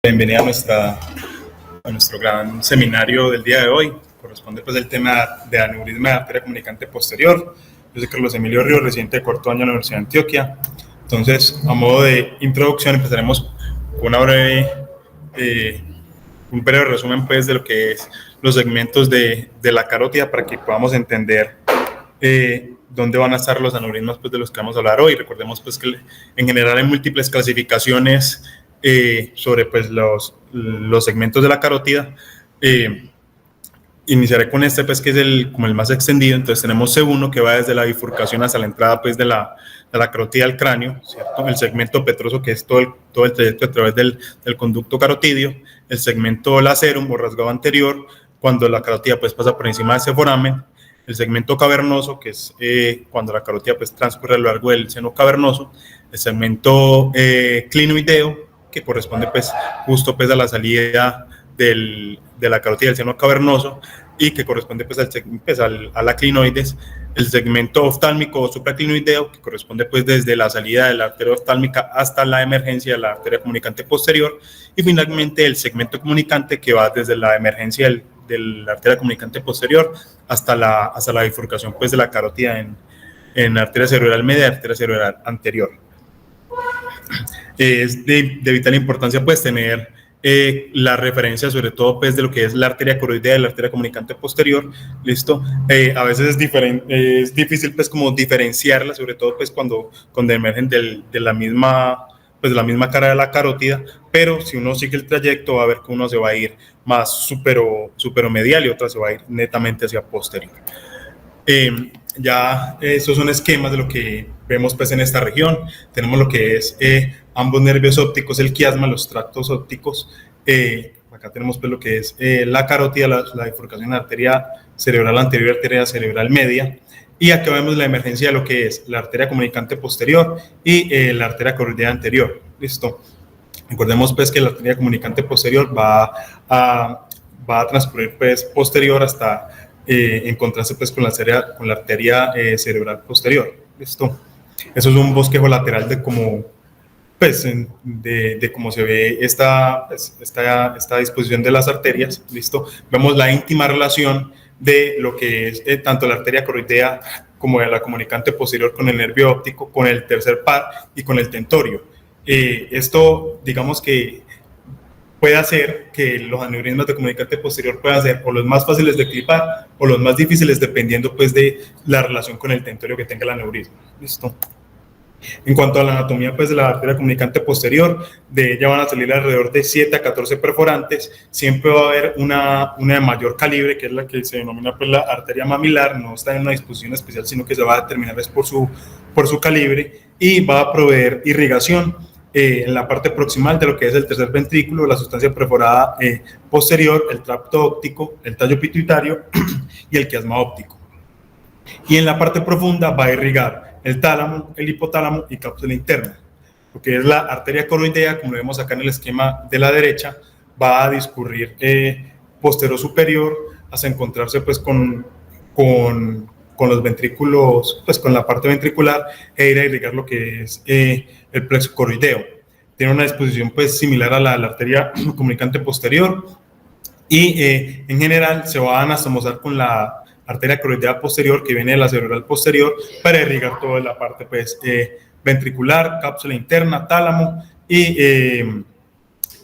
Bienvenida a nuestro gran seminario del día de hoy. Corresponde pues el tema de aneurisma de arteria comunicante posterior. Yo soy Carlos Emilio Ríos, residente de cuarto año de la Universidad de Antioquia. Entonces, a modo de introducción, empezaremos con una breve, un breve resumen pues de lo que es los segmentos de la carótida para que podamos entender dónde van a estar los aneurismas pues, de los que vamos a hablar hoy. Recordemos pues que en general hay múltiples clasificaciones sobre pues, los segmentos de la carótida. Iniciaré con este pues, que es como el más extendido. Entonces tenemos C1, que va desde la bifurcación hasta la entrada pues, de la carótida al cráneo, ¿cierto? El segmento petroso, que es todo el trayecto a través del conducto carotidio. El segmento lacerum o rasgado anterior, cuando la carótida pues, pasa por encima de ese foramen. El segmento cavernoso, que es cuando la carótida pues, transcurre a lo largo del seno cavernoso. El segmento clinoideo, que corresponde pues, justo pues, a la salida de la carótida del seno cavernoso y que corresponde pues, a la clinoides. El segmento oftálmico o supraclinoideo, que corresponde pues, desde la salida de la arteria oftálmica hasta la emergencia de la arteria comunicante posterior. Y finalmente el segmento comunicante, que va desde la emergencia de la arteria comunicante posterior hasta la bifurcación pues, de la carótida en arteria cerebral media y arteria cerebral anterior. Es de vital importancia pues tener la referencia sobre todo pues de lo que es la arteria coroidea y la arteria comunicante posterior, ¿listo? A veces es difícil pues como diferenciarla, sobre todo pues cuando emergen de la misma cara de la carótida, pero si uno sigue el trayecto va a ver que uno se va a ir más superomedial y otra se va a ir netamente hacia posterior. Ya estos son esquemas de lo que vemos pues en esta región. Tenemos lo que es ambos nervios ópticos, el quiasma, los tractos ópticos. Acá tenemos pues lo que es la carótida, la bifurcación de la arteria cerebral anterior y arteria cerebral media. Y acá vemos la emergencia de lo que es la arteria comunicante posterior y la arteria coroidea anterior. Listo. Recordemos pues que la arteria comunicante posterior va a transcurrir pues posterior hasta encontrarse pues con la arteria cerebral posterior. ¿Listo? Eso es un bosquejo lateral de cómo pues, de cómo se ve esta disposición de las arterias. ¿Listo? Vemos la íntima relación de lo que es tanto la arteria coroidea como la comunicante posterior con el nervio óptico, con el tercer par y con el tentorio. Esto, digamos que puede hacer que los aneurismas de comunicante posterior puedan ser o los más fáciles de clipar o los más difíciles, dependiendo pues de la relación con el tentorio que tenga el aneurisma. ¿Listo? En cuanto a la anatomía pues, de la arteria comunicante posterior, de ella van a salir alrededor de 7 a 14 perforantes. Siempre va a haber una de mayor calibre, que es la que se denomina pues, la arteria mamilar. No está en una disposición especial, sino que se va a determinar es por su calibre, y va a proveer irrigación en la parte proximal de lo que es el tercer ventrículo, la sustancia perforada posterior, el tracto óptico, el tallo pituitario y el quiasma óptico. Y en la parte profunda va a irrigar el tálamo, el hipotálamo y cápsula interna. Lo que es la arteria coroidea, como lo vemos acá en el esquema de la derecha, va a discurrir posterior superior hasta encontrarse pues, con los ventrículos, pues con la parte ventricular, e ir a irrigar lo que es el plexo coroideo. Tiene una disposición pues similar a la arteria comunicante posterior y en general se va a anastomosar con la arteria coroidea posterior que viene de la cerebral posterior para irrigar toda la parte pues ventricular, cápsula interna, tálamo y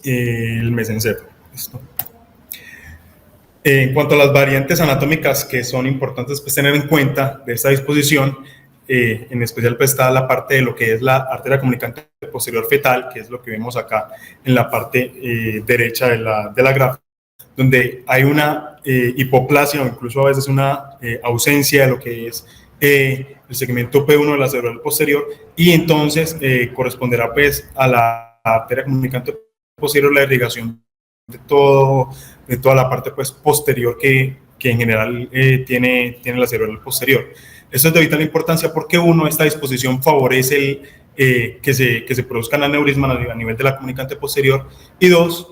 el mesencéfalo. ¿Listo? En cuanto a las variantes anatómicas que son importantes pues, tener en cuenta de esta disposición, en especial pues, está la parte de lo que es la arteria comunicante posterior fetal, que es lo que vemos acá en la parte derecha de la gráfica, donde hay una hipoplasia o incluso a veces una ausencia de lo que es el segmento P1 de la cerebral posterior, y entonces corresponderá pues, a la arteria comunicante posterior la irrigación de toda la parte pues, posterior que en general tiene la cerebral posterior. Esto es de vital importancia porque uno, esta disposición favorece que se produzcan aneurismas a nivel de la comunicante posterior, y dos,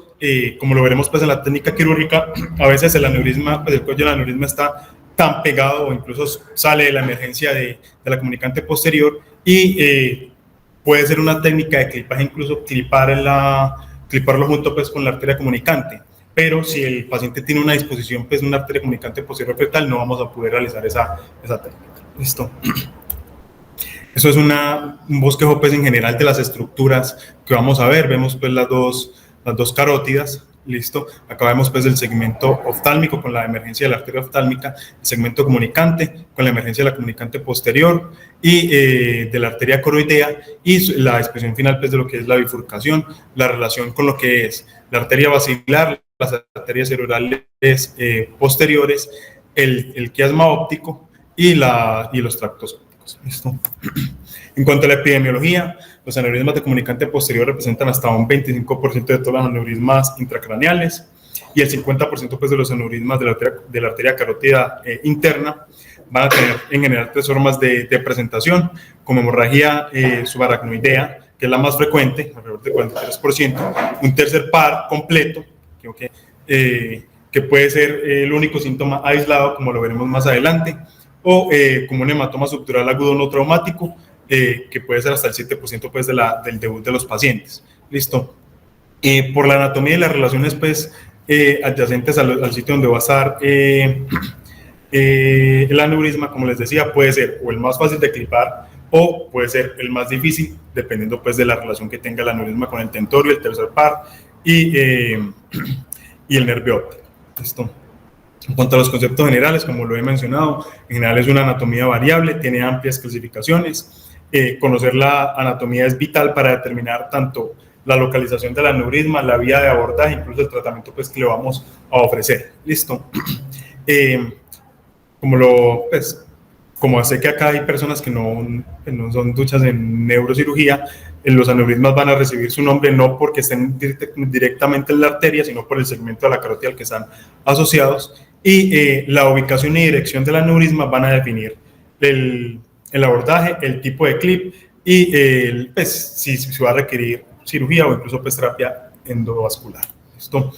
como lo veremos pues, en la técnica quirúrgica, a veces el aneurisma, pues, el cuello del aneurisma está tan pegado o incluso sale de la emergencia de la comunicante posterior y puede ser una técnica de clipaje, incluso clipar cliparlo junto pues con la arteria comunicante. Pero si el paciente tiene una disposición, pues una arteria comunicante posterior fetal, no vamos a poder realizar esa técnica. Listo. Eso es un bosquejo pues en general de las estructuras que vamos a ver. Vemos pues las dos carótidas. Listo, acá vemos pues el segmento oftálmico con la emergencia de la arteria oftálmica, el segmento comunicante con la emergencia de la comunicante posterior y de la arteria coroidea, y la expresión final pues de lo que es la bifurcación, la relación con lo que es la arteria basilar, las arterias cerebrales posteriores, el quiasma óptico y los tractos ópticos. Listo. En cuanto a la epidemiología, los aneurismas de comunicante posterior representan hasta un 25% de todos los aneurismas intracraneales y el 50% pues, de los aneurismas de la arteria carótida interna. Van a tener en general 3 formas de presentación, como hemorragia subaracnoidea, que es la más frecuente, alrededor del 43%, un tercer par completo, que puede ser el único síntoma aislado, como lo veremos más adelante, o como un hematoma subdural agudo no traumático, que puede ser hasta el 7% pues, del debut de los pacientes. Listo. Por la anatomía y las relaciones pues, adyacentes al sitio donde va a estar el aneurisma, como les decía, puede ser o el más fácil de clipar o puede ser el más difícil, dependiendo pues, de la relación que tenga el aneurisma con el tentorio, el tercer par y el nervio óptico. Listo. En cuanto a los conceptos generales, como lo he mencionado, en general es una anatomía variable, tiene amplias clasificaciones. Conocer la anatomía es vital para determinar tanto la localización del aneurisma, la vía de abordaje, incluso el tratamiento pues, que le vamos a ofrecer. Listo. Como sé que acá hay personas que no son duchas en neurocirugía, los aneurismas van a recibir su nombre no porque estén directamente en la arteria, sino por el segmento de la carótida al que están asociados, y la ubicación y dirección del aneurisma van a definir el abordaje, el tipo de clip y pues, si se va a requerir cirugía o incluso pues, terapia endovascular. ¿Listo?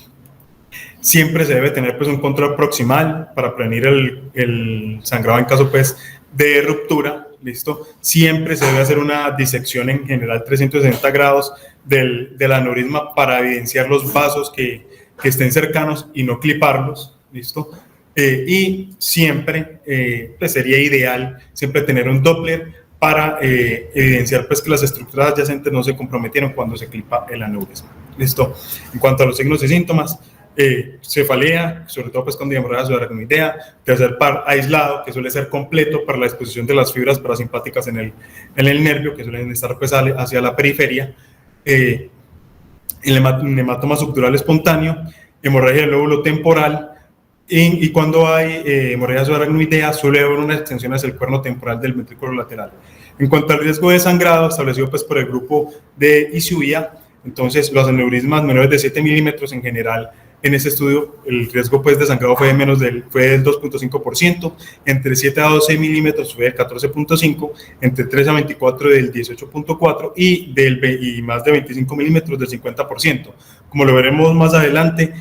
Siempre se debe tener pues, un control proximal para prevenir el sangrado en caso pues, de ruptura. ¿Listo? Siempre se debe hacer una disección en general 360 grados del aneurisma para evidenciar los vasos que estén cercanos y no cliparlos. ¿Listo? Y siempre pues sería ideal siempre tener un Doppler para evidenciar pues, que las estructuras adyacentes no se comprometieron cuando se clipa el aneurisma. ¿Listo? En cuanto a los signos y síntomas, cefalea, sobre todo pues, con hemorragia subaracnoidea, tercer par aislado, que suele ser completo para la exposición de las fibras parasimpáticas en el nervio, que suelen estar pues, hacia la periferia, el hematoma subdural espontáneo, hemorragia del lóbulo temporal, y cuando hay hemorragia subaracnoidea suele haber una extensión hacia el cuerno temporal del ventrículo lateral. En cuanto al riesgo de sangrado establecido pues, por el grupo de ICUIA, entonces los aneurismas menores de 7 milímetros en general, en este estudio el riesgo pues, de sangrado fue del 2.5%, entre 7 a 12 milímetros fue del 14.5%, entre 3 a 24 del 18.4% y más de 25 milímetros del 50%. Como lo veremos más adelante,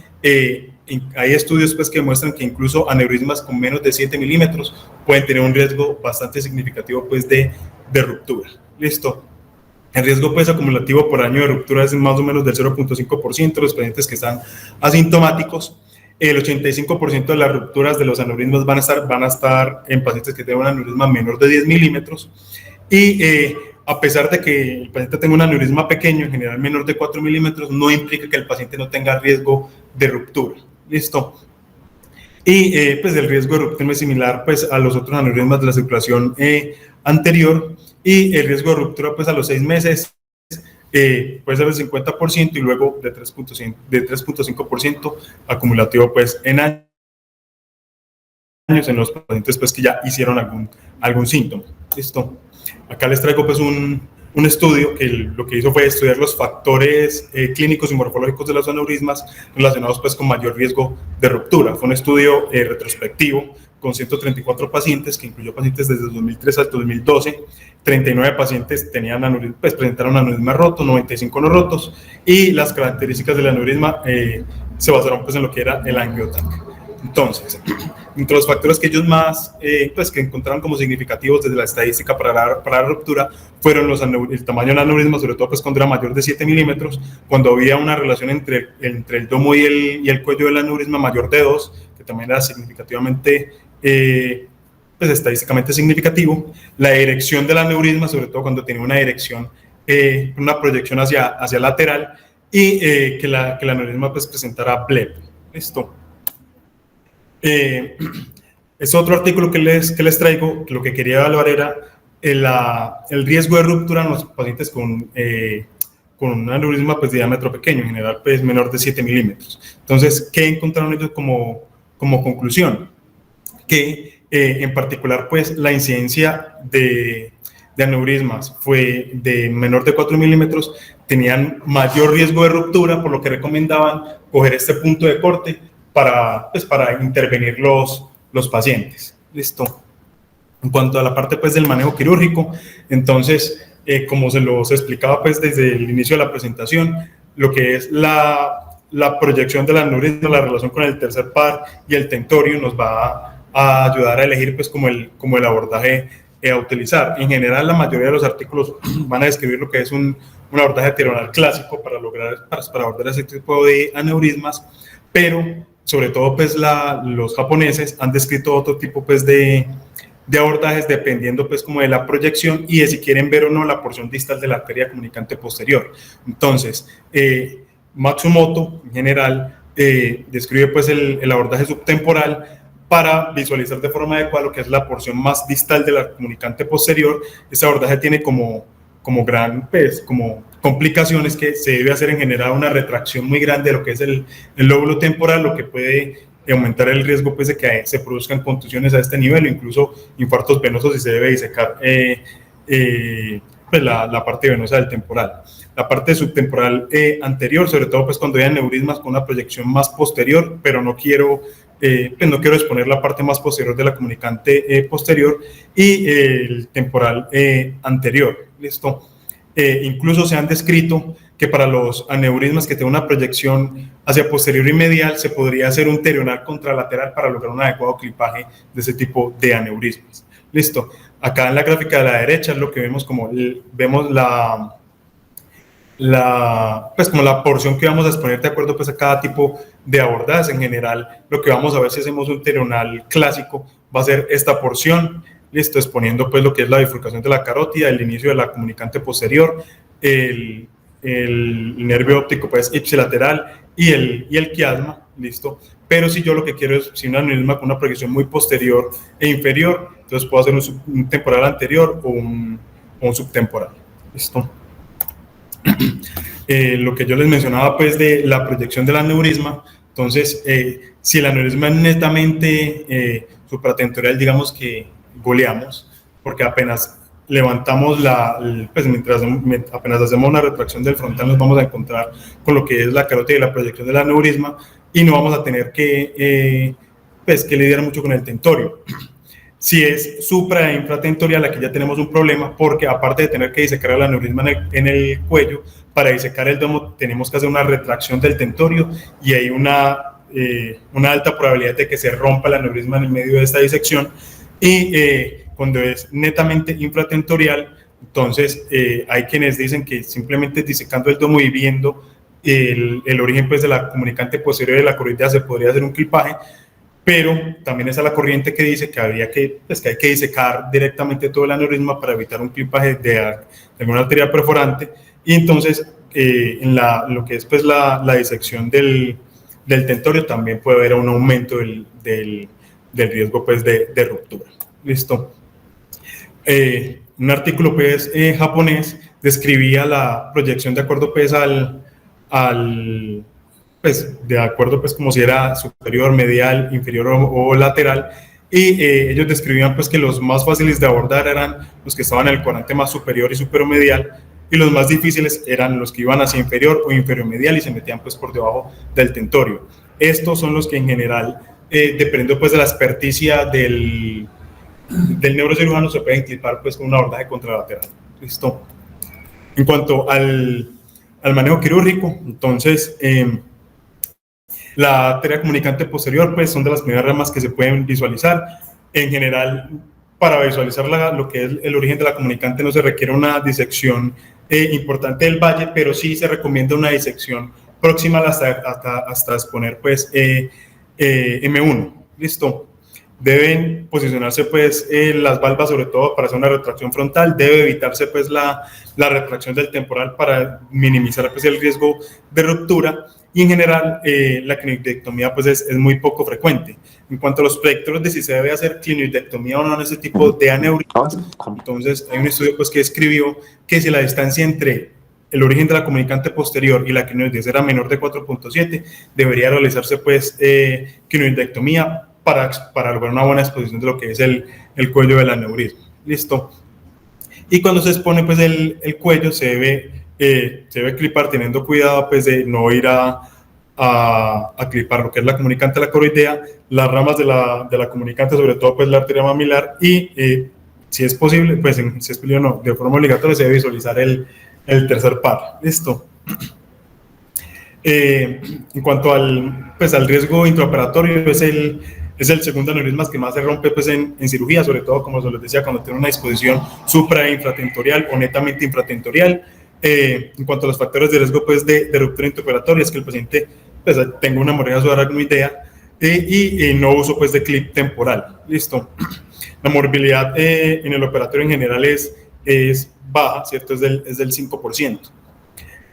hay estudios pues, que muestran que incluso aneurismas con menos de 7 milímetros pueden tener un riesgo bastante significativo pues, de ruptura. Listo. El riesgo pues, acumulativo por año de ruptura es más o menos del 0.5% de los pacientes que están asintomáticos. El 85% de las rupturas de los aneurismas van a estar en pacientes que tengan un aneurisma menor de 10 milímetros. Y a pesar de que el paciente tenga un aneurisma pequeño, en general menor de 4 milímetros, no implica que el paciente no tenga riesgo de ruptura. ¿Listo? Y pues el riesgo de ruptura es similar pues, a los otros aneurismas de la circulación anterior, y el riesgo de ruptura pues, a los 6 meses puede ser del 50% y luego de 3.5% acumulativo pues, en años en los pacientes pues, que ya hicieron algún síntoma. ¿Listo? Acá les traigo pues, un estudio que lo que hizo fue estudiar los factores clínicos y morfológicos de los aneurismas relacionados pues, con mayor riesgo de ruptura. Fue un estudio retrospectivo con 134 pacientes, que incluyó pacientes desde 2003 hasta 2012. 39 pacientes presentaron aneurisma roto, 95 no rotos, y las características del aneurisma se basaron pues, en lo que era el angiotac. Entonces, entre los factores que ellos más, pues que encontraron como significativos desde la estadística para la ruptura, fueron el tamaño del aneurisma, sobre todo pues cuando era mayor de 7 milímetros, cuando había una relación entre el domo y el cuello del aneurisma mayor de 2, que también era significativamente, pues estadísticamente significativo, la dirección del aneurisma, sobre todo cuando tenía una dirección, una proyección hacia lateral, y que el aneurisma pues presentara BLEP. Listo. Es otro artículo que les traigo, que lo que quería evaluar era el riesgo de ruptura en los pacientes con un aneurisma pues, de diámetro pequeño, en general pues, menor de 7 milímetros. Entonces, ¿qué encontraron ellos como conclusión? Que en particular pues, la incidencia de aneurismas fue de menor de 4 milímetros, tenían mayor riesgo de ruptura, por lo que recomendaban coger este punto de corte para intervenir los pacientes. Listo. En cuanto a la parte pues, del manejo quirúrgico, entonces, como se los explicaba pues, desde el inicio de la presentación, lo que es la proyección del aneurisma, la relación con el tercer par y el tentorio nos va a ayudar a elegir pues, como el abordaje a utilizar. En general, la mayoría de los artículos van a describir lo que es un abordaje tironal clásico para abordar ese tipo de aneurismas, pero sobre todo pues los japoneses han descrito otro tipo pues de abordajes dependiendo pues como de la proyección y de si quieren ver o no la porción distal de la arteria comunicante posterior. Entonces, Matsumoto en general describe pues el abordaje subtemporal para visualizar de forma adecuada lo que es la porción más distal de la comunicante posterior. Este abordaje tiene como complicaciones que se debe hacer en general una retracción muy grande de lo que es el lóbulo temporal, lo que puede aumentar el riesgo pues, de que se produzcan contusiones a este nivel o incluso infartos venosos y se debe disecar pues la parte venosa del temporal. La parte subtemporal anterior, sobre todo pues, cuando hay aneurismas con una proyección más posterior, pero no quiero exponer la parte más posterior de la comunicante posterior y el temporal anterior. ¿Listo? Incluso se han descrito que para los aneurismas que tienen una proyección hacia posterior y medial se podría hacer un terional contralateral para lograr un adecuado clipaje de ese tipo de aneurismas. Listo. Acá en la gráfica de la derecha es lo que vemos vemos como la porción que vamos a exponer de acuerdo pues a cada tipo de abordajes. En general, lo que vamos a ver si hacemos un terional clásico va a ser esta porción, listo, exponiendo pues lo que es la bifurcación de la carótida, el inicio de la comunicante posterior, el nervio óptico pues ipsilateral y el quiasma, listo. Pero si yo lo que quiero es si un aneurisma con una proyección muy posterior e inferior, entonces puedo hacer un temporal anterior o un subtemporal, listo. Lo que yo les mencionaba pues de la proyección del aneurisma, entonces si el aneurisma es netamente supratentorial, digamos que goleamos, porque apenas levantamos apenas hacemos una retracción del frontal nos vamos a encontrar con lo que es la carótida y la proyección del aneurisma y no vamos a tener que lidiar mucho con el tentorio. Si es supra e infratentorial, aquí ya tenemos un problema porque aparte de tener que disecar el aneurisma en el cuello, para disecar el domo tenemos que hacer una retracción del tentorio y hay una alta probabilidad de que se rompa el aneurisma en el medio de esta disección y cuando es netamente infratentorial, entonces hay quienes dicen que simplemente disecando el domo y viendo el origen pues, de la comunicante posterior de la coroidea se podría hacer un clipaje, pero también está la corriente que dice que hay que disecar directamente todo el aneurisma para evitar un clipaje de alguna arteria perforante y entonces en lo que es pues, la disección del tentorio también puede haber un aumento del riesgo pues, de ruptura. Listo. Un artículo pues, japonés describía la proyección de acuerdo pues, de acuerdo pues como si era superior, medial, inferior o lateral y ellos describían pues que los más fáciles de abordar eran los que estaban en el cuadrante más superior y superomedial y los más difíciles eran los que iban hacia inferior o inferiomedial y se metían pues por debajo del tentorio. Estos son los que en general dependiendo pues de la experticia del neurocirujano se pueden clipar pues con un abordaje contralateral. Listo. En cuanto al manejo quirúrgico, entonces La arteria comunicante posterior, pues, son de las primeras ramas que se pueden visualizar. En general, para visualizar lo que es el origen de la comunicante no se requiere una disección importante del valle, pero sí se recomienda una disección próxima hasta exponer, pues, M1. ¿Listo? Deben posicionarse, pues, las valvas, sobre todo para hacer una retracción frontal. Debe evitarse, pues, la retracción del temporal para minimizar, pues, el riesgo de ruptura. Y en general, la clinidectomía, pues, es muy poco frecuente. En cuanto a los proyectos de si se debe hacer clinidectomía o no en ese tipo de aneurismas, entonces hay un estudio, pues, que escribió que si la distancia entre el origen de la comunicante posterior y la clinidectomía era menor de 4.7, debería realizarse, pues, clinidectomía para lograr una buena exposición de lo que es el cuello del aneurisma. Listo. Y cuando se expone, pues, el cuello se debe clipar teniendo cuidado, pues, de no ir a clipar lo que es la comunicante de la coroidea, las ramas de la comunicante, sobre todo, pues, la arteria mamilar, y si es posible, pues, si es posible o no, de forma obligatoria se debe visualizar el tercer par. Listo. En cuanto al riesgo intraoperatorio, es el segundo aneurisma que más se rompe, pues, en cirugía, sobre todo, como se les decía, cuando tiene una disposición supra infratentorial o netamente infratentorial. En cuanto a los factores de riesgo, pues, de ruptura intraoperatoria, es que el paciente, pues, tenga una hemorragia subaracnoidea y no uso, pues, de clip temporal. Listo. La morbilidad en el operatorio en general es baja, ¿cierto? Es del 5%.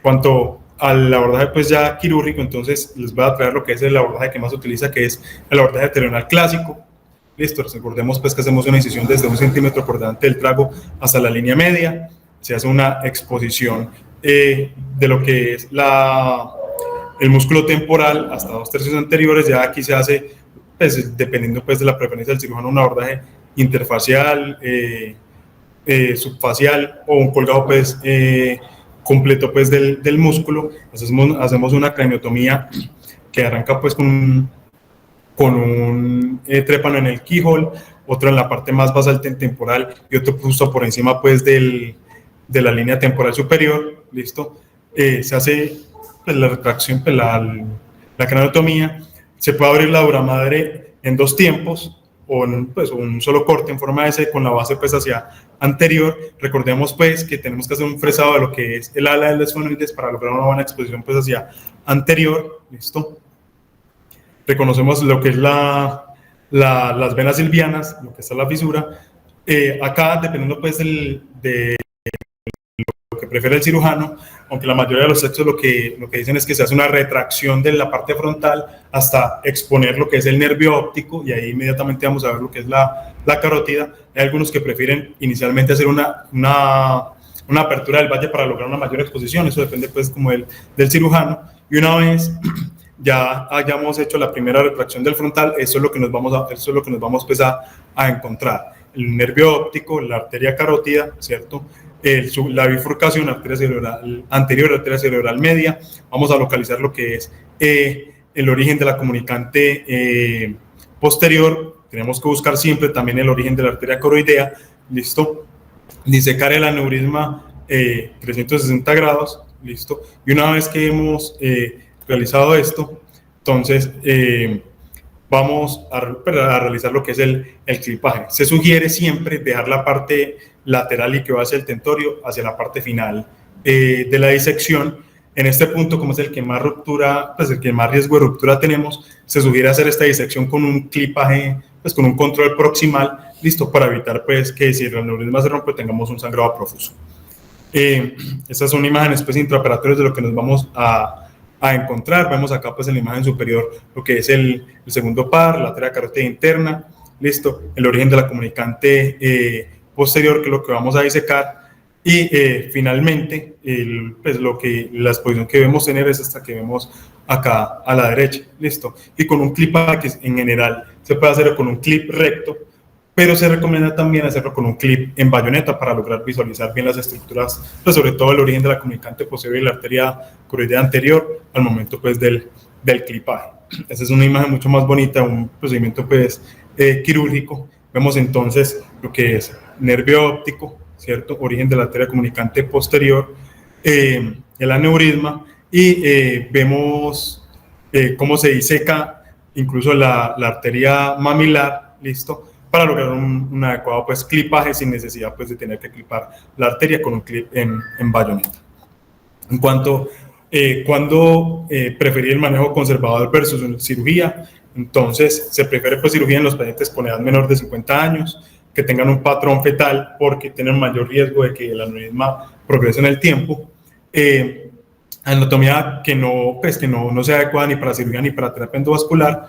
Cuanto al abordaje, pues, ya quirúrgico, entonces les voy a traer lo que es el abordaje que más se utiliza, que es el abordaje terrenal clásico. Listo, recordemos, pues, que hacemos una incisión desde 1 centímetro por delante del trago hasta la línea media, se hace una exposición de lo que es el músculo temporal hasta 2/3 anteriores. Ya aquí se hace, pues, dependiendo, pues, de la preferencia del cirujano, un abordaje interfacial, subfacial o un colgado, pues, completo, pues, del músculo. Hacemos una craniotomía que arranca, pues, con un trépano en el keyhole, otro en la parte más basal temporal y otro justo por encima, pues, de la línea temporal superior. Listo. Se hace, pues, la retracción, pues, la craniotomía. Se puede abrir la dura madre en 2 tiempos o pues, un solo corte en forma de S con la base, pues, hacia anterior. Recordemos, pues, que tenemos que hacer un fresado de lo que es el ala del esfenoides para lograr una buena exposición, pues, hacia anterior. Listo. Reconocemos lo que es las venas silvianas, lo que está la fisura. Acá, dependiendo, pues, de lo que prefiere el cirujano, aunque la mayoría de los textos lo que dicen es que se hace una retracción de la parte frontal hasta exponer lo que es el nervio óptico, y ahí inmediatamente vamos a ver lo que es la carótida. Hay algunos que prefieren inicialmente hacer una apertura del valle para lograr una mayor exposición. Eso depende, pues, como del cirujano. Y una vez ya hayamos hecho la primera retracción del frontal, eso es lo que nos vamos pues, a encontrar. El nervio óptico, la arteria carótida, ¿cierto? La bifurcación, arteria cerebral anterior, arteria cerebral media. Vamos a localizar lo que es el origen de la comunicante posterior. Tenemos que buscar siempre también el origen de la arteria coroidea. Listo. Disecar el aneurisma 360 grados. Listo. Y una vez que hemos realizado esto, entonces vamos a realizar lo que es el clipaje. Se sugiere siempre dejar la parte lateral y que va hacia el tentorio, hacia la parte final de la disección. En este punto, como es el que más ruptura, pues, el que más riesgo de ruptura tenemos, se sugiere hacer esta disección con un clipaje, pues, con un control proximal, listo, para evitar, pues, que si el aneurisma se rompe tengamos un sangrado profuso. Estas son imágenes, pues, intraoperatorias de lo que nos vamos a encontrar. Vemos acá, pues, en la imagen superior lo que es el segundo par, la arteria carótida interna, listo, el origen de la comunicante posterior, que es lo que vamos a disecar, y finalmente pues, la exposición que debemos tener es esta que vemos acá a la derecha, listo, y con un clip que en general se puede hacer con un clip recto, pero se recomienda también hacerlo con un clip en bayoneta para lograr visualizar bien las estructuras, pues, sobre todo el origen de la comunicante posterior y la arteria coroidea anterior al momento, pues, del clipaje. Esa es una imagen mucho más bonita, un procedimiento, pues, quirúrgico. Vemos entonces lo que es nervio óptico, ¿cierto? Origen de la arteria comunicante posterior, el aneurisma, y vemos cómo se diseca incluso la arteria mamilar, listo, para lograr un adecuado pues clipaje sin necesidad pues de tener que clipar la arteria con un clip en bayoneta. En cuanto cuando preferir el manejo conservador versus cirugía, entonces se prefiere pues cirugía en los pacientes con edad menor de 50 años, que tengan un patrón fetal porque tienen mayor riesgo de que el aneurisma progrese en el tiempo, anatomía que no sea adecuada ni para cirugía ni para terapia endovascular,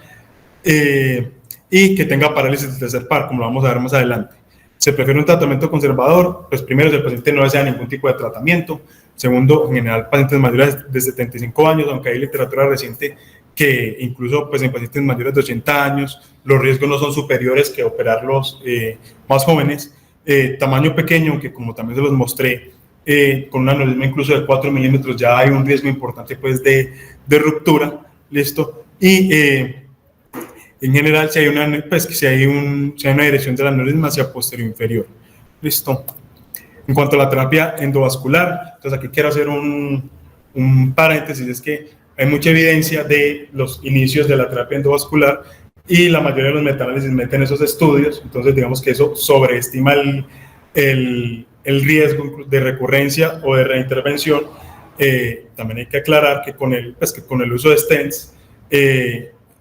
y que tenga parálisis del tercer par, como lo vamos a ver más adelante. Se prefiere un tratamiento conservador, pues primero, si el paciente no desea ningún tipo de tratamiento. Segundo, en general, pacientes mayores de 75 años, aunque hay literatura reciente que incluso pues, en pacientes mayores de 80 años los riesgos no son superiores que operarlos más jóvenes. Tamaño pequeño, que como también se los mostré, con un aneurisma incluso de 4 milímetros ya hay un riesgo importante pues, de ruptura, ¿listo? Y en general, si hay una dirección del aneurisma hacia posterior inferior, ¿listo? En cuanto a la terapia endovascular, entonces aquí quiero hacer un paréntesis, es que hay mucha evidencia de los inicios de la terapia endovascular y la mayoría de los metaanálisis meten esos estudios, entonces digamos que eso sobreestima el riesgo de recurrencia o de reintervención. También hay que aclarar que con el uso de stents,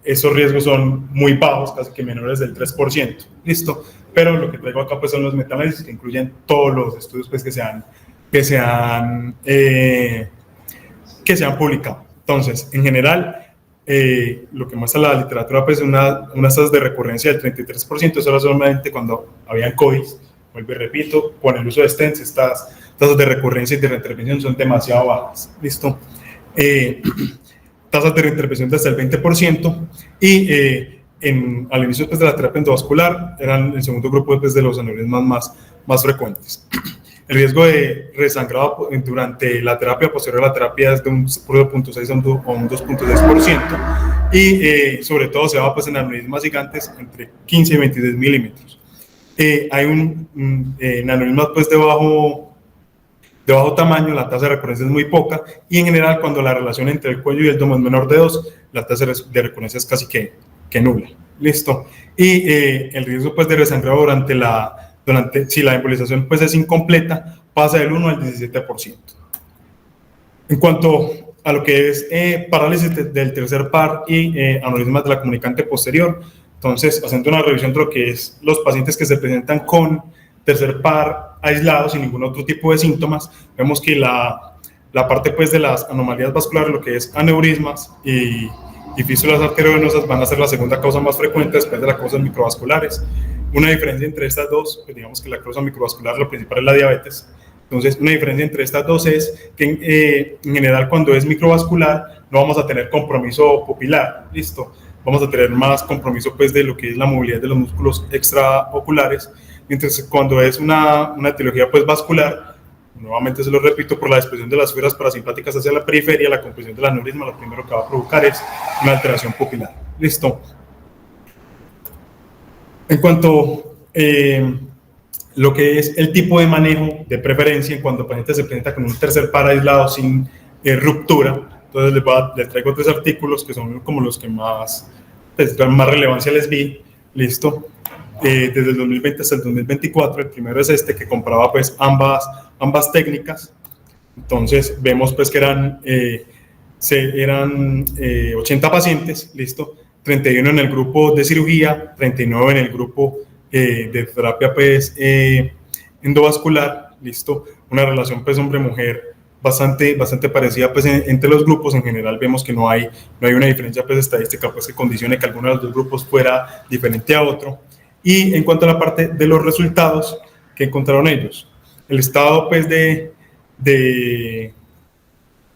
esos riesgos son muy bajos, casi que menores del 3%, ¿listo? Pero lo que traigo acá pues, son los metaanálisis que incluyen todos los estudios pues, que se han publicado. Entonces, en general, lo que muestra la literatura pues, unas tasas de recurrencia del 33%, eso era solamente cuando había COVID. Vuelvo y repito, con el uso de stents, estas tasas de recurrencia y de reintervención son demasiado bajas, ¿listo? Tasas de reintervención de hasta el 20%, y al inicio pues, de la terapia endovascular eran el segundo grupo pues, de los aneurismas más frecuentes. El riesgo de resangrado durante la terapia posterior a la terapia es de un 0.6 a un 2.6%, y sobre todo se va pues, en aneurismas gigantes entre 15 y 26 milímetros. Hay en aneurismas pues, de bajo tamaño, la tasa de recurrencia es muy poca, y en general cuando la relación entre el cuello y el domo es menor de 2, la tasa de recurrencia es casi que nula. Listo. Y el riesgo pues, de resangrado si la embolización pues, es incompleta, pasa del 1 al 17%. En cuanto a lo que es parálisis del tercer par y aneurismas de la comunicante posterior, entonces, haciendo una revisión de lo que es los pacientes que se presentan con tercer par aislado, sin ningún otro tipo de síntomas, vemos que la parte pues, de las anomalías vasculares, lo que es aneurismas y fístulas arteriovenosas, van a ser la segunda causa más frecuente después de las causas microvasculares. Una diferencia entre estas dos, pues digamos que la causa microvascular, lo principal es la diabetes. Entonces, una diferencia entre estas dos es que en general cuando es microvascular no vamos a tener compromiso pupilar, ¿listo? Vamos a tener más compromiso pues, de lo que es la movilidad de los músculos extraoculares, mientras cuando es una etiología pues, vascular, nuevamente se lo repito, por la dispersión de las fibras parasimpáticas hacia la periferia, la compresión del aneurisma, lo primero que va a provocar es una alteración pupilar. ¿Listo? En cuanto lo que es el tipo de manejo de preferencia, cuando el paciente se presenta con un tercer par aislado sin ruptura, entonces les traigo 3 artículos que son como los que más relevancia les vi. Listo. Desde el 2020 hasta el 2024, el primero es este, que compraba pues ambas técnicas. Entonces vemos pues que eran 80 pacientes, listo, 31 en el grupo de cirugía, 39 en el grupo de terapia pues endovascular, listo, una relación pues hombre-mujer bastante parecida pues entre los grupos. En general vemos que no hay una diferencia pues estadística pues que condicione que alguno de los dos grupos fuera diferente a otro. Y en cuanto a la parte de los resultados que encontraron ellos, el estado pues de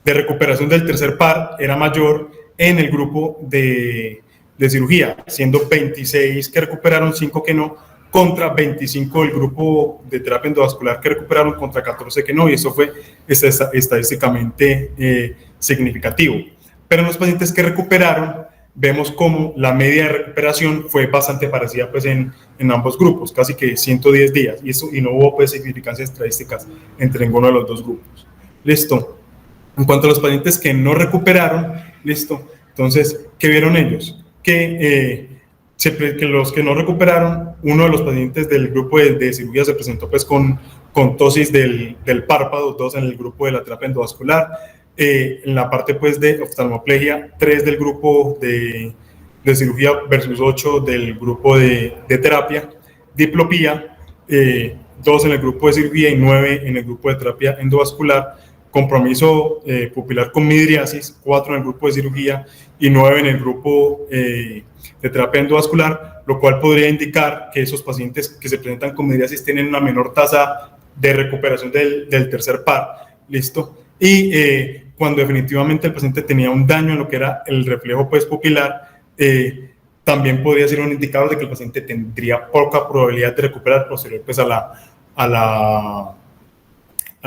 recuperación del tercer par era mayor en el grupo de cirugía, siendo 26 que recuperaron, 5 que no, contra 25 del grupo de terapia endovascular que recuperaron contra 14 que no, y eso fue estadísticamente significativo. Pero en los pacientes que recuperaron, vemos como la media de recuperación fue bastante parecida pues, en ambos grupos, casi que 110 días, y no hubo pues, significancias estadísticas entre ninguno de los dos grupos. Listo. En cuanto a los pacientes que no recuperaron, listo, Entonces, ¿qué vieron ellos? Que los que no recuperaron, uno de los pacientes del grupo de cirugía se presentó pues con tosis del párpado, 2 en el grupo de la terapia endovascular, en la parte pues de oftalmoplegia, 3 del grupo de cirugía versus 8 del grupo de terapia, diplopía, 2 en el grupo de cirugía y 9 en el grupo de terapia endovascular, compromiso pupilar con midriasis, 4 en el grupo de cirugía y 9 en el grupo de terapia endovascular, lo cual podría indicar que esos pacientes que se presentan con midriasis tienen una menor tasa de recuperación del tercer par, ¿listo? Y cuando definitivamente el paciente tenía un daño en lo que era el reflejo pues, pupilar, también podría ser un indicador de que el paciente tendría poca probabilidad de recuperar posterior pues, a la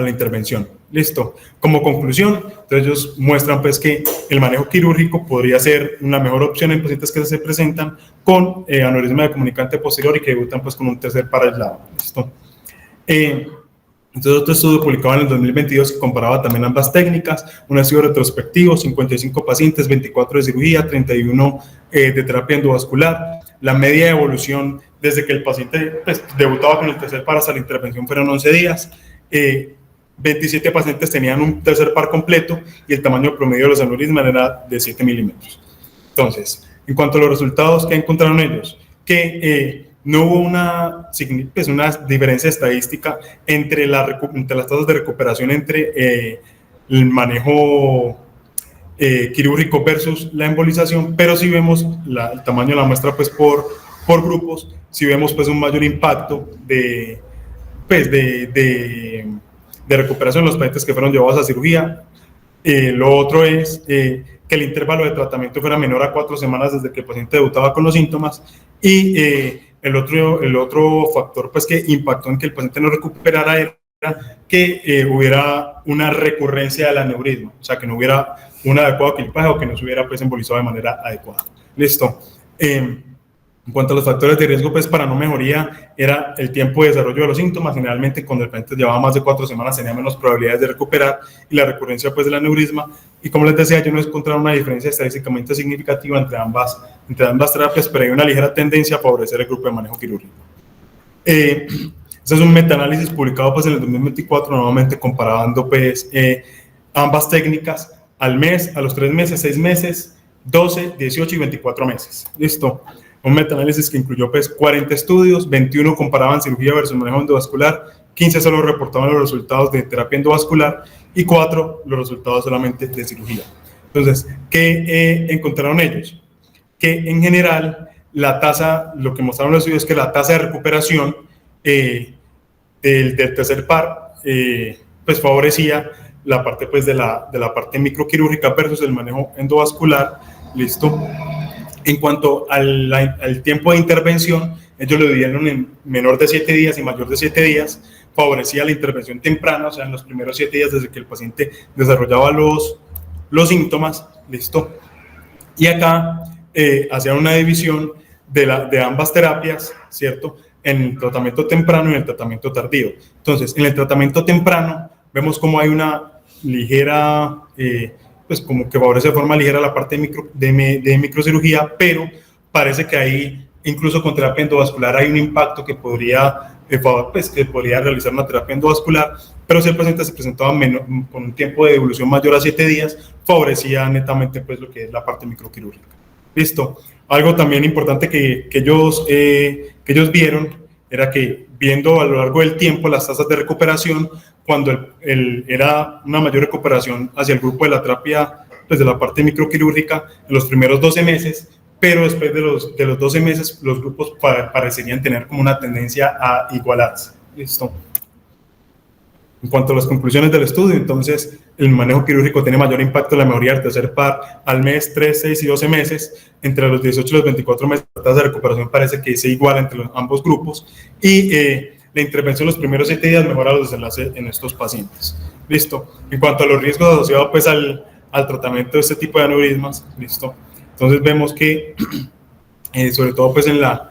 intervención. Listo. Como conclusión, entonces ellos muestran pues que el manejo quirúrgico podría ser una mejor opción en pacientes que se presentan con aneurisma de comunicante posterior y que debutan pues con un tercer par aislado. Listo. Entonces, otro estudio publicado en el 2022 que comparaba también ambas técnicas, un estudio retrospectivo, 55 pacientes, 24 de cirugía, 31 de terapia endovascular. La media de evolución desde que el paciente pues, debutaba con el tercer par hasta la intervención fueron 11 días. 27 pacientes tenían un tercer par completo y el tamaño promedio de los aneurismas era de 7 milímetros. Entonces, en cuanto a los resultados, ¿qué encontraron ellos? Que no hubo una diferencia estadística entre las tasas de recuperación entre el manejo quirúrgico versus la embolización, pero si vemos el tamaño de la muestra pues, por grupos, si vemos pues, un mayor impacto de recuperación en los pacientes que fueron llevados a cirugía. Lo otro es que el intervalo de tratamiento fuera menor a 4 semanas desde que el paciente debutaba con los síntomas y el otro factor pues, que impactó en que el paciente no recuperara era que hubiera una recurrencia del aneurisma, o sea, que no hubiera un adecuado clipaje o que no se hubiera pues, embolizado de manera adecuada. Listo. En cuanto a los factores de riesgo pues, para no mejoría, era el tiempo de desarrollo de los síntomas. Generalmente, cuando el paciente llevaba más de 4 semanas, tenía menos probabilidades de recuperar y la recurrencia pues, del aneurisma. Y como les decía, yo no he encontrado una diferencia estadísticamente significativa entre ambas terapias, pero hay una ligera tendencia a favorecer el grupo de manejo quirúrgico. Este es un metaanálisis publicado pues, en el 2024, nuevamente comparando pues, ambas técnicas al mes, a los 3 meses, 6 meses, 12, 18 y 24 meses. Listo. Un metaanálisis que incluyó pues, 40 estudios, 21 comparaban cirugía versus manejo endovascular, 15 solo reportaban los resultados de terapia endovascular y 4 los resultados solamente de cirugía. Entonces, ¿qué encontraron ellos? Que en general la tasa, lo que mostraron los estudios es que la tasa de recuperación del tercer par pues favorecía la parte pues, de la parte microquirúrgica versus el manejo endovascular. Listo. En cuanto al tiempo de intervención, ellos lo dividieron en menor de 7 días y mayor de 7 días. Favorecía la intervención temprana, o sea, en los primeros 7 días desde que el paciente desarrollaba los síntomas. Listo. Y acá hacían una división de ambas terapias, ¿cierto? En el tratamiento temprano y en el tratamiento tardío. Entonces, en el tratamiento temprano vemos cómo hay una ligera... pues como que favorece de forma ligera la parte de microcirugía, pero parece que ahí, incluso con terapia endovascular, hay un impacto que podría realizar una terapia endovascular, pero si el paciente se presentaba con un tiempo de evolución mayor a 7 días, favorecía netamente pues, lo que es la parte microquirúrgica. Listo. Algo también importante que ellos vieron era que viendo a lo largo del tiempo las tasas de recuperación, cuando era una mayor recuperación hacia el grupo de la terapia, pues de la parte microquirúrgica, en los primeros 12 meses, pero después de los 12 meses los grupos parecerían tener como una tendencia a igualarse. Listo. En cuanto a las conclusiones del estudio, entonces, el manejo quirúrgico tiene mayor impacto en la mejoría del tercer par al mes, 3, 6 y 12 meses. Entre los 18 y los 24 meses, la tasa de recuperación parece que se iguala entre ambos grupos. Y la intervención los primeros 7 días mejora los desenlaces en estos pacientes. Listo. En cuanto a los riesgos asociados pues, al tratamiento de este tipo de aneurismas, listo. Entonces, vemos que, sobre todo pues, en la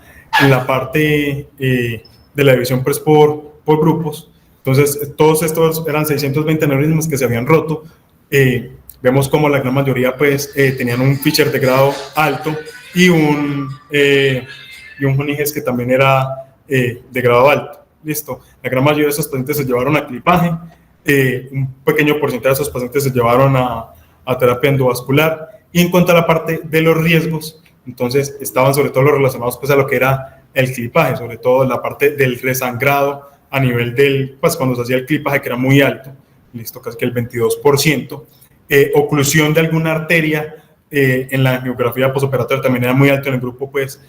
parte de la división pues, por grupos, entonces, todos estos eran 620 aneurismas que se habían roto. vemos como la gran mayoría pues tenían un Fisher de grado alto y un Honeyes que también era de grado alto. Listo. La gran mayoría de esos pacientes se llevaron a clipaje, un pequeño porcentaje de esos pacientes se llevaron a terapia endovascular. Y en cuanto a la parte de los riesgos, entonces estaban sobre todo los relacionados pues a lo que era el clipaje, sobre todo la parte del resangrado a nivel del, pues cuando se hacía el clipaje que era muy alto, listo, casi que el 22%, oclusión de alguna arteria en la angiografía postoperatoria también era muy alto en el grupo pues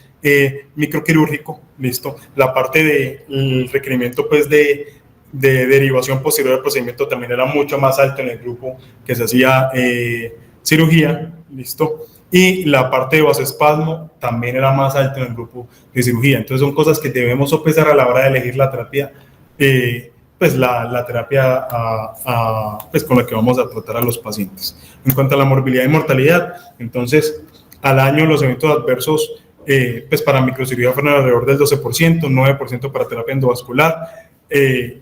microquirúrgico, listo, la parte del requerimiento pues de derivación posterior al procedimiento también era mucho más alto en el grupo que se hacía cirugía, listo, y la parte de vasoespasmo también era más alta en el grupo de cirugía. Entonces son cosas que debemos sopesar a la hora de elegir la terapia, pues la terapia pues con la que vamos a tratar a los pacientes. En cuanto a la morbilidad y mortalidad, entonces al año los eventos adversos pues para microcirugía fueron alrededor del 12%, 9% para terapia endovascular.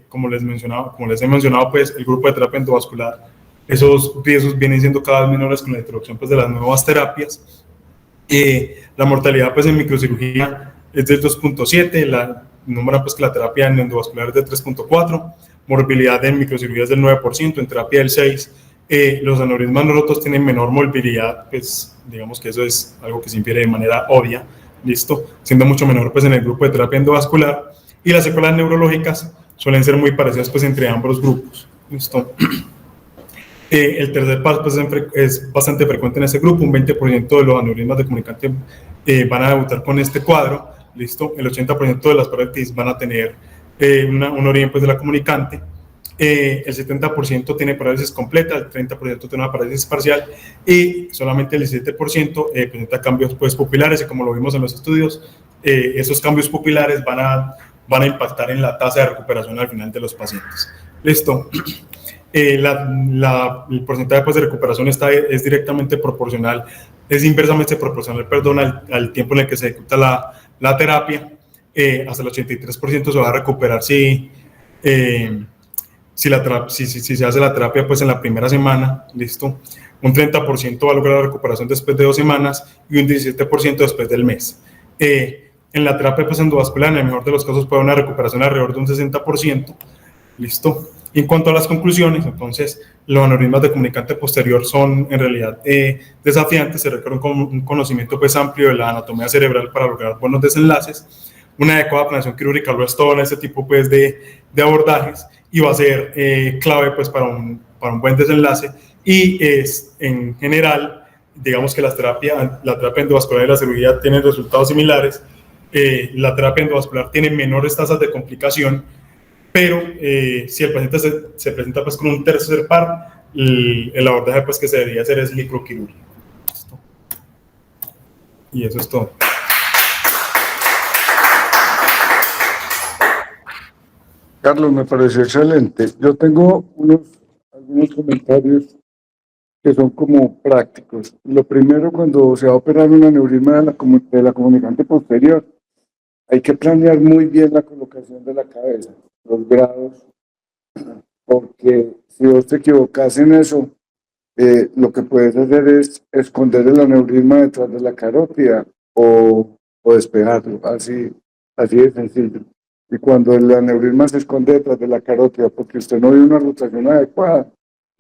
Como les he mencionado, pues el grupo de terapia endovascular, esos riesgos vienen siendo cada vez menores con la introducción pues, de las nuevas terapias. La mortalidad pues en microcirugía es del 2.7, la número pues que la terapia en endovascular es de 3.4, morbilidad en microcirugía es del 9%, en terapia del 6%. Los aneurismas no rotos tienen menor morbilidad, pues digamos que eso es algo que se infiere de manera obvia, listo, siendo mucho menor pues en el grupo de terapia endovascular, y las secuelas neurológicas suelen ser muy parecidas pues entre ambos grupos, listo. El tercer paso pues, es bastante frecuente en ese grupo, un 20% de los aneurismas de comunicante van a debutar con este cuadro, listo, el 80% de las parálisis van a tener un origen pues, de la comunicante, el 70% tiene parálisis completa, el 30% tiene una parálisis parcial y solamente el 17% presenta cambios pues, pupilares y como lo vimos en los estudios, esos cambios pupilares van a impactar en la tasa de recuperación al final de los pacientes. Listo. El porcentaje pues, de recuperación es directamente proporcional, es inversamente proporcional, perdón, al tiempo en el que se ejecuta la terapia. Hasta el 83% se va a recuperar si se hace la terapia pues, en la primera semana, listo. Un 30% va a lograr la recuperación después de 2 semanas y un 17% después del mes. En la terapia pues, endovascular, en el mejor de los casos, puede haber una recuperación alrededor de un 60%, listo. Y en cuanto a las conclusiones, entonces, los aneurismas de comunicante posterior son en realidad desafiantes, se requiere un conocimiento pues, amplio de la anatomía cerebral para lograr buenos desenlaces. Una adecuada planeación quirúrgica lo es todo en este tipo pues, de abordajes y va a ser clave pues, para un buen desenlace. Y es en general, digamos que la terapia endovascular y la cirugía tienen resultados similares. La terapia endovascular tiene menores tasas de complicación, pero si el paciente se presenta pues, con un tercer par, el abordaje pues, que se debería hacer es microquirúrgico. Y eso es todo. Carlos, me pareció excelente. Yo tengo algunos comentarios que son como prácticos. Lo primero, cuando se va a operar un aneurisma de la comunicante posterior, hay que planear muy bien la colocación de la cabeza, los grados, porque si vos te equivocas en eso, lo que puedes hacer es esconder el aneurisma detrás de la carótida o despejarlo, así de sencillo. Y cuando el aneurisma se esconde detrás de la carótida porque usted no dio una rotación adecuada,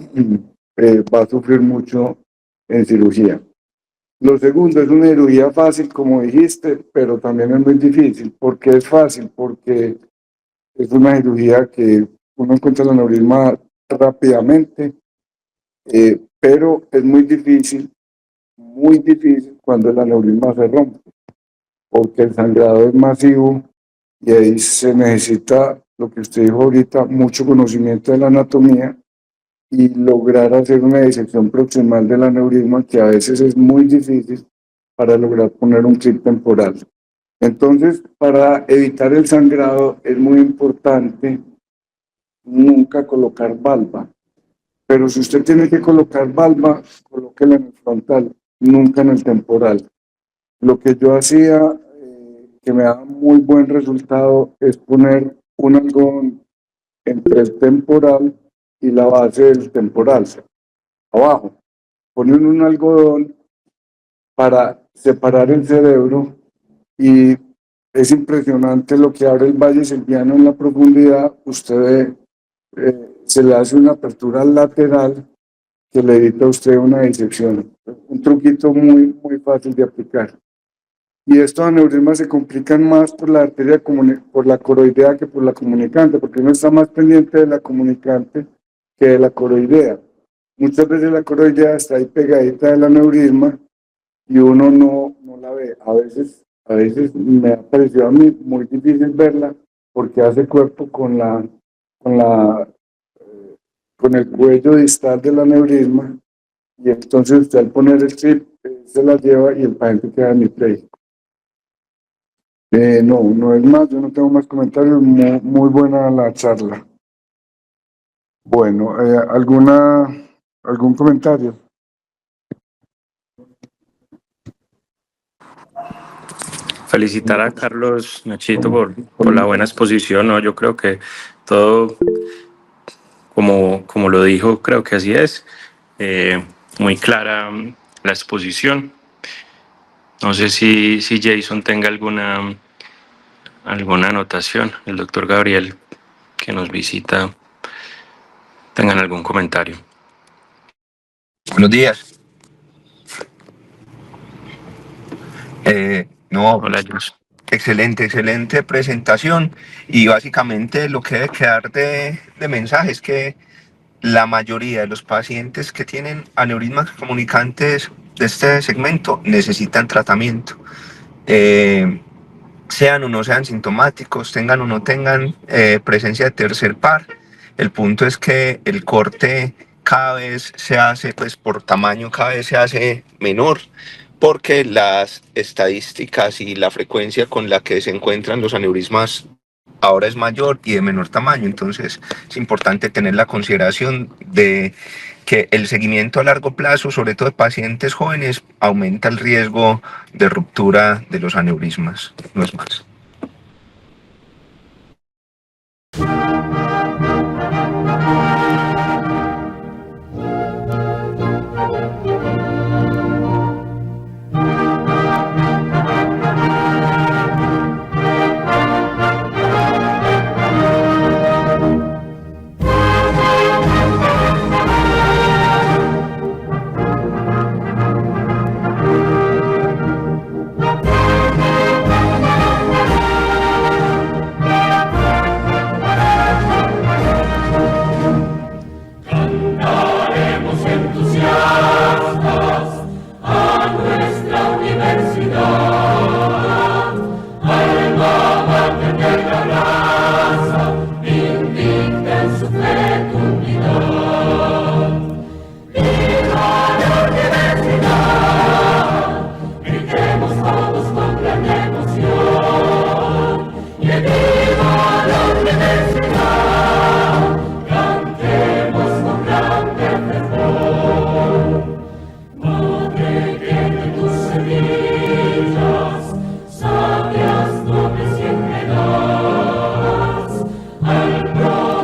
va a sufrir mucho en cirugía. Lo segundo, es una cirugía fácil, como dijiste, pero también es muy difícil. ¿Por qué es fácil? Porque es una cirugía que uno encuentra el aneurisma rápidamente, pero es muy difícil cuando el aneurisma se rompe, porque el sangrado es masivo y ahí se necesita, lo que usted dijo ahorita, mucho conocimiento de la anatomía y lograr hacer una disección proximal del aneurisma, que a veces es muy difícil para lograr poner un clip temporal. Entonces, para evitar el sangrado es muy importante nunca colocar valva. Pero si usted tiene que colocar valva, colóquela en el frontal, nunca en el temporal. Lo que yo hacía, que me daba muy buen resultado, es poner un algodón entre el temporal y la base del temporal, abajo. ponen un algodón para separar el cerebro y es impresionante lo que abre el valle silviano en la profundidad. Usted ve, se le hace una apertura lateral que le evita a usted una disección. Un truquito muy, muy fácil de aplicar. Y estos aneurismas se complican más por la arteria por la coroidea que por la comunicante, porque uno está más pendiente de la comunicante que de la coroidea. Muchas veces la coroidea está ahí pegadita del aneurisma y uno no la ve. A veces me ha parecido a mí muy difícil verla porque hace cuerpo con la, con el cuello distal del aneurisma y entonces usted al poner el chip se la lleva y el paciente queda hemipléjico. No es más, yo no tengo más comentarios, muy buena la charla. Bueno, ¿algún comentario? Felicitar a Carlos Nachito por la buena exposición, ¿no? Yo creo que todo, como lo dijo, creo que así es. Muy clara la exposición. No sé si Jason tenga alguna anotación, el doctor Gabriel, que nos visita, tengan algún comentario. Buenos días. Hola, Jason. Excelente presentación y básicamente lo que debe quedar de mensaje es que la mayoría de los pacientes que tienen aneurismas comunicantes de este segmento necesitan tratamiento. Sean o no sean sintomáticos, tengan o no tengan presencia de tercer par, el punto es que el corte cada vez se hace, pues por tamaño cada vez se hace menor, porque las estadísticas y la frecuencia con la que se encuentran los aneurismas ahora es mayor y de menor tamaño. Entonces es importante tener la consideración de que el seguimiento a largo plazo, sobre todo de pacientes jóvenes, aumenta el riesgo de ruptura de los aneurismas. No es más.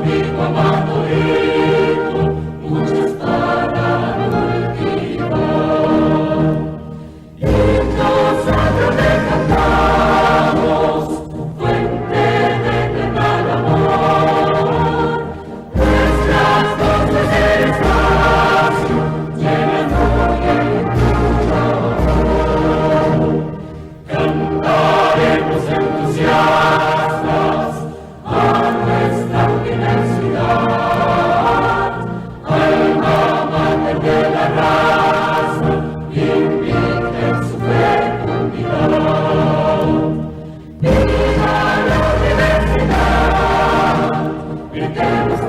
Viva la universidad, gritemos